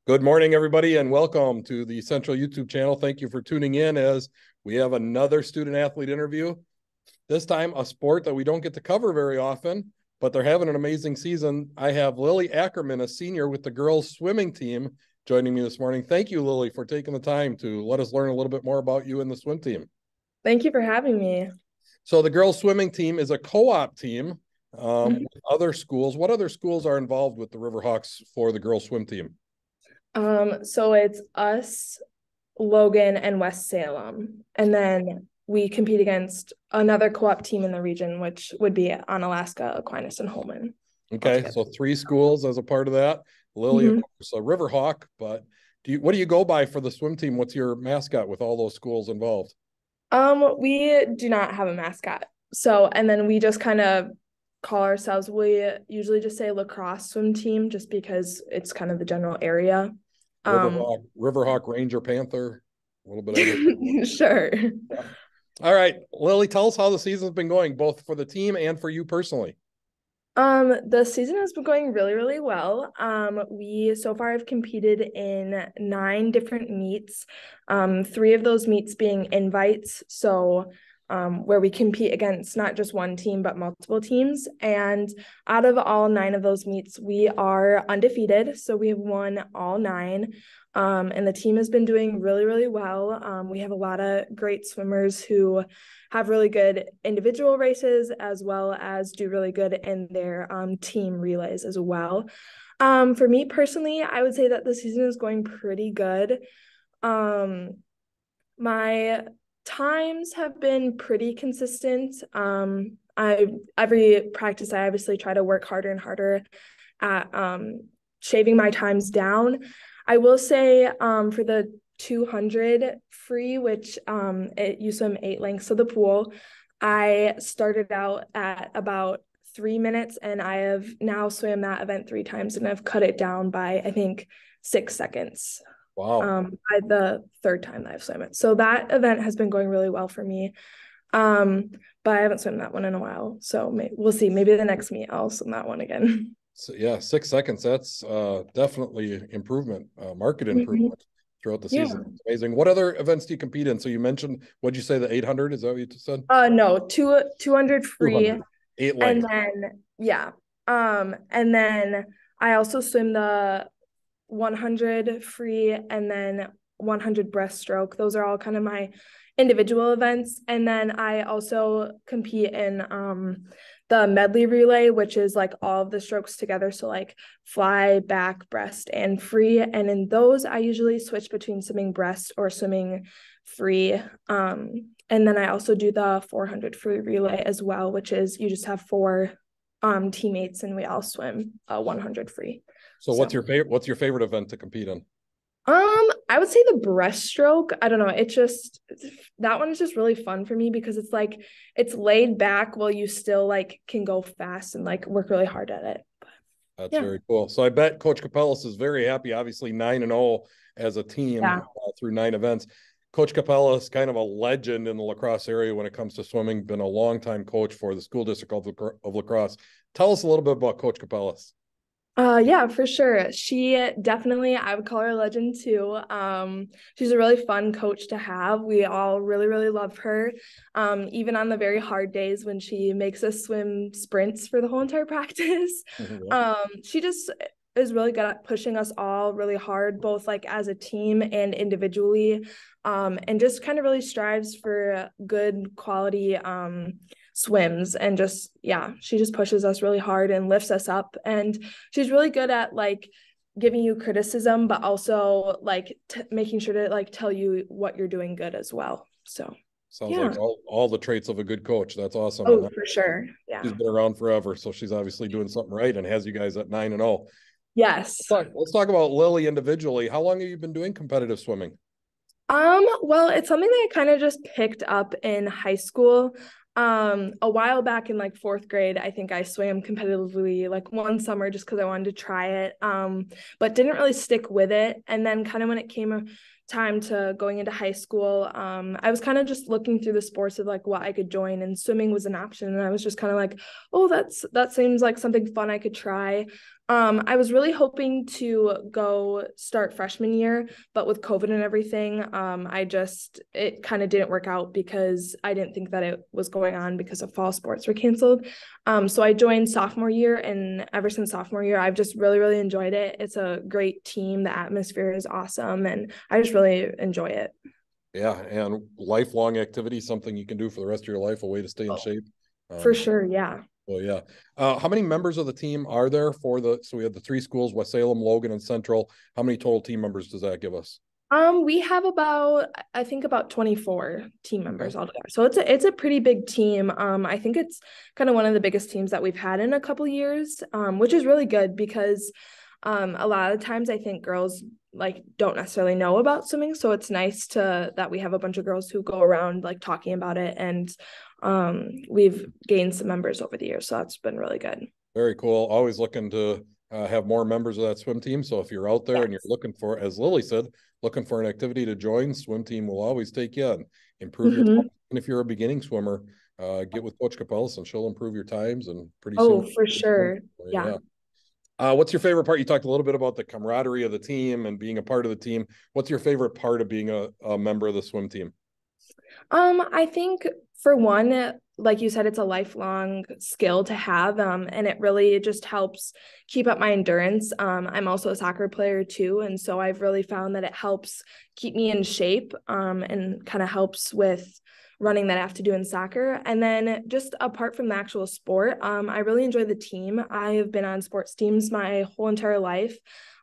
Good morning, everybody, and welcome to the Central YouTube channel. Thank you for tuning in as we have another student athlete interview. This time, a sport that we don't get to cover very often, but they're having an amazing season. I have Lilly Ackerman, a senior with the girls swimming team, joining me this morning. Thank you, Lilly, for taking the time to let us learn a little bit more about you and the swim team. Thank you for having me. So the girls swimming team is a co-op team Mhm. with other schools. What other schools are involved with the RiverHawks for the girls swim team? So it's us, Logan, and West Salem. And then we compete against another co-op team in the region, which would be Onalaska, Aquinas, and Holman Okay, altogether. so three schools as a part of that. Lilly, of Mhm. course, a RiverHawk, but what do you go by for the swim team? What's your mascot with all those schools involved? We do not have a mascot. So, and then we just kind of call ourselves, we usually just say lacrosse swim team just because it's kind of the general area. Um, RiverHawk, Ranger, Panther, a little bit of everything. sure. Yeah. All right, Lilly, tell us how the season's been going, both for the team and for you personally. The season has been going really, really well. We so far have competed in 9 different meets. Three of those meets being invites, so where we compete against not just one team but multiple teams. And out of all 9 of those meets, we are undefeated. So we have won all 9. And the team has been doing really, really well. We have a lot of great swimmers who have really good individual races as well as do really good in their team relays as well. For me personally, I would say that the season is going pretty good. Um, my times have been pretty consistent. I every practice I obviously try to work harder and harder at shaving my times down. I will say for the 200 free, which you swim 8 lengths of the pool, I started out at about 3 minutes and I have now swam that event 3 times and I've cut it down by I think 6 seconds Wow. by the third time that I've swam it. So that event has been going really well for me. But I haven't swum that one in a while. So we'll see. Maybe the next meet I'll swim that one again. So, yeah, 6 seconds. That's definitely improvement, market Mhm. improvement throughout the Yeah. season. It's amazing. What other events do you compete in? So you mentioned, what'd you say, the 800? Is that what you just said? No, 200 free. 200, eight And length. then, yeah. And then I also swim the 100 free and then 100 breaststroke. Those are all kind of my individual events. And then I also compete in the medley relay, which is like all of the strokes together. So like fly, back, breast, and free. And in those, I usually switch between swimming breast or swimming free. And then I also do the 400 free relay as well, which is you just have 4 teammates and we all swim 100 free. So So what's your favorite event to compete in? I would say the breaststroke. I don't know. That one is just really fun for me because it's like it's laid back while you still like can go fast and like work really hard at it. But That's yeah. very cool. So I bet Coach Capellas is very happy. Obviously, 9-0 as a team Yeah. through 9 events. Coach Capella is kind of a legend in the lacrosse area when it comes to swimming. Been a longtime coach for the school district of lacrosse. Tell us a little bit about Coach Capellas. Yeah, for sure. She definitely, I would call her a legend too. She's a really fun coach to have. We all really, really love her. Even on the very hard days when she makes us swim sprints for the whole entire practice. Yeah. She just is really good at pushing us all really hard, both like as a team and individually. And just kind of really strives for good quality swims and just yeah, she just pushes us really hard and lifts us up and she's really good at like giving you criticism but also like making sure to like tell you what you're doing good as well. So Sounds yeah. like all the traits of a good coach. That's awesome. Oh, And for sure. Yeah. she's been around forever, so she's obviously doing something right and has you guys at 9-0. Yes. Let's talk about Lilly individually. How long have you been doing competitive swimming? Well, it's something that I kind of just picked up in high school. A while back in like 4th grade, I think I swam competitively like one summer just because I wanted to try it. But didn't really stick with it. And then kind of when it came time to going into high school, I was kind of just looking through the sports of like what I could join, and swimming was an option. And I was just kind of like, oh, that seems like something fun I could try. I was really hoping to go start freshman year, but with COVID and everything, it kind of didn't work out because I didn't think that it was going on because of fall sports were canceled. So I joined sophomore year, and ever since sophomore year, I've just really, really enjoyed it. It's a great team. The atmosphere is awesome, and I just really enjoy it. Yeah, and lifelong activity, something you can do for the rest of your life, a way to stay in Oh, shape. for So, sure, yeah. well, yeah. How many members of the team are there for so we have the three schools, West Salem, Logan, and Central. How many total team members does that give us? We have I think about 24 team Okay. members altogether. So it's a pretty big team. I think it's kind of one of the biggest teams that we've had in a couple years, which is really good because a lot of times I think girls like don't necessarily know about swimming. So it's nice to that we have a bunch of girls who go around like talking about it, and we've gained some members over the years. So that's been really good. Very cool. Always looking to have more members of that swim team. So if you're out there and you're Yes. looking for, as Lily said, looking for an activity to join, swim team will always take you and improve your time. Mm-hmm. And if you're a beginning swimmer, get with Coach Capellas and she'll improve your times. And pretty soon, Oh, for sure. Yeah. yeah. What's your favorite part? You talked a little bit about the camaraderie of the team and being a part of the team. What's your favorite part of being a member of the swim team? I think for one, like you said, it's a lifelong skill to have, and it really just helps keep up my endurance. I'm also a soccer player too, and so I've really found that it helps keep me in shape, and kind of helps with running that I have to do in soccer. And then just apart from the actual sport, I really enjoy the team. I have been on sports teams my whole entire life,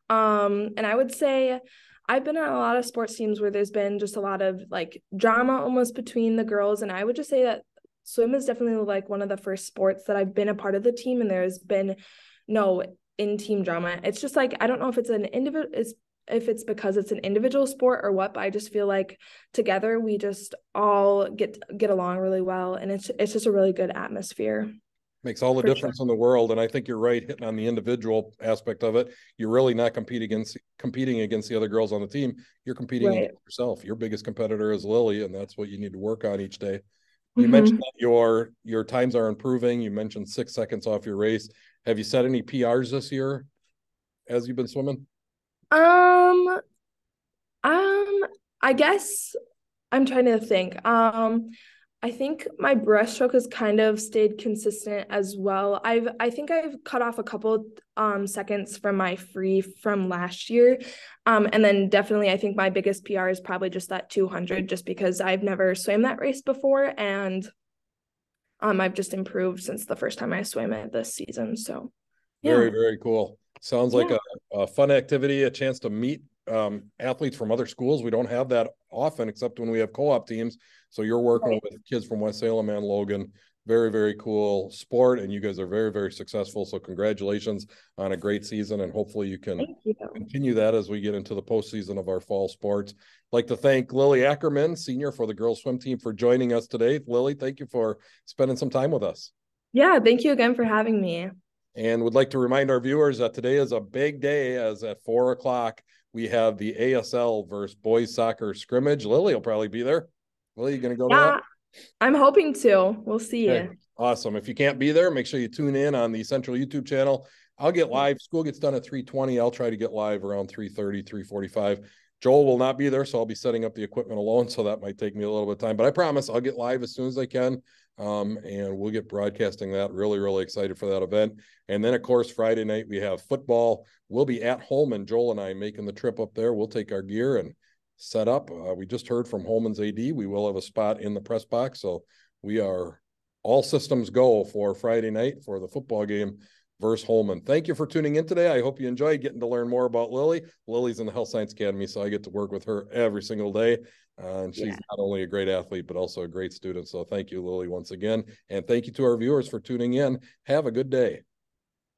and I would say I've been on a lot of sports teams where there's been just a lot of like drama almost between the girls. And I would just say that swim is definitely like one of the first sports that I've been a part of the team, and there's been no in-team drama. It's just like I don't know if it's an individual is if it's because it's an individual sport or what, but I just feel like together we just all get along really well, and it's just a really good atmosphere. Makes all the For sure. difference in the world. And I think you're right hitting on the individual aspect of it. You're really not competing against the other girls on the team. You're competing Right. against yourself. Your biggest competitor is Lily, and that's what you need to work on each day. You mentioned Mm-hmm. that your times are improving. You mentioned 6 seconds off your race. Have you set any PRs this year as you've been swimming? Um, um, I guess I'm trying to think. I think my breaststroke has kind of stayed consistent as well. I think I've cut off a couple seconds from my free from last year. And then definitely I think my biggest PR is probably just that 200 just because I've never swam that race before, and I've just improved since the first time I swam it this season. So, Very, yeah. very cool. Sounds like Yeah. a fun activity, a chance to meet athletes from other schools. We don't have that often except when we have co-op teams. So you're working Right. with kids from West Salem and Logan. Very, very cool sport. And you guys are very, very successful. So congratulations on a great season. And hopefully you can Thank you. continue that as we get into the postseason of our fall sports. I'd like to thank Lily Ackerman, senior for the girls swim team, for joining us today. Lily, thank you for spending some time with us. Yeah, thank you again for having me. And would like to remind our viewers that today is a big day, as at 4 o'clock we have the ASL versus boys soccer scrimmage. Lily will probably be there. Lily, you going to go to that? Yeah, I'm hoping to. We'll see. Okay, awesome. If you can't be there, make sure you tune in on the Central YouTube channel. I'll get live. School gets done at 3:20. I'll try to get live around 3:30, 3:45. Joel will not be there, so I'll be setting up the equipment alone. So that might take me a little bit of time, but I promise I'll get live as soon as I can. And we'll get broadcasting that. Really, really excited for that event. And then, of course, Friday night we have football. We'll be at Holman, Joel and I, making the trip up there. We'll take our gear and set up. We just heard from Holman's AD. We will have a spot in the press box. So we are all systems go for Friday night for the football game versus Holman. Thank you for tuning in today. I hope you enjoyed getting to learn more about Lily. Lily's in the Health Science Academy, so I get to work with her every single day. And she's Yeah. not only a great athlete, but also a great student. So thank you, Lily, once again. And thank you to our viewers for tuning in. Have a good day.